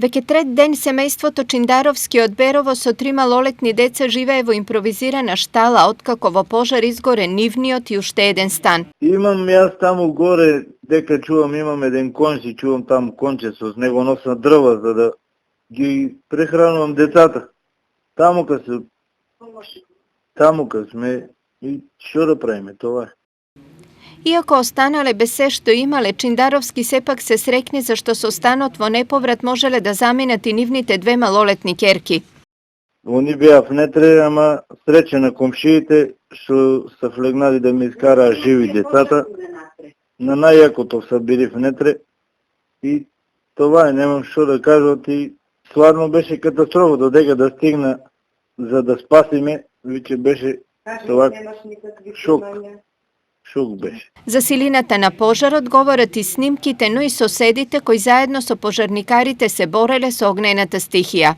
Веќе трет ден семејството Чиндаровски од Берово со 3 малолетни деца живее во импровизирана штала откако во пожар изгоре нивниот и уште еден стан. Имам јас таму горе, дека чувам, имам еден конче, чувам таму конче, со него носам дрва за да ги прехранувам децата. Таму кај сме и што да правиме, тоа е. Иако останале без се што имале, Чиндаровски сепак се срекни зашто со станот во неповрат можеле да заминат и нивните 2 малолетни ќерки. Они беа внетре, ама среќа на комшиите што се флегнали да ми искараа живи децата. На најакото се били внетре и това е, немам што да кажат и стварно беше катастрофа додека да стигна за да спасиме, веќе беше тоа шок. Шок беше. За силината на пожарот говорат и снимките, но и соседите кои заедно со пожарникарите се бореле со огнената стихија.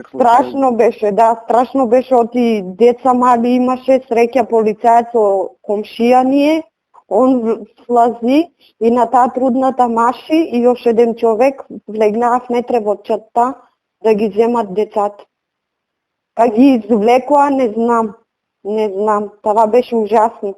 Страшно беше, да, страшно беше, оти деца мали имаше, среќа полицаец со комшија ние, он слази и на таа трудната маши и још еден човек влегнаа внетре во чатта да ги земат децата. Па ги извлекоа, не знам, това беше ужасно.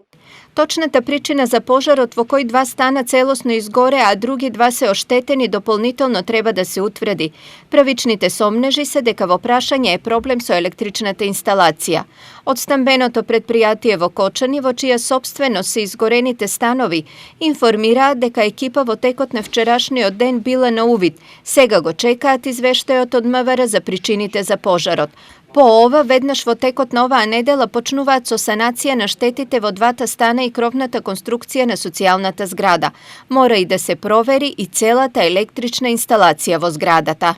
Точната причина за пожарот во кој 2 стана целосно изгоре, а други 2 се оштетени, дополнително треба да се утврди. Правичните сомнежи се дека во прашање е проблем со електричната инсталација. Од стамбеното предпријатие во Кочани, во чија собственост се изгорените станови, информираат дека екипа во текот на вчерашниот ден била на увид. Сега го чекаат извештајот од МВР за причините за пожарот. По ова, веднаш во текот на оваа недела почнуваат со санација на штетите во 2 стана и кровната конструкција на социјалната зграда. Мора и да се провери и целата електрична инсталација во зградата.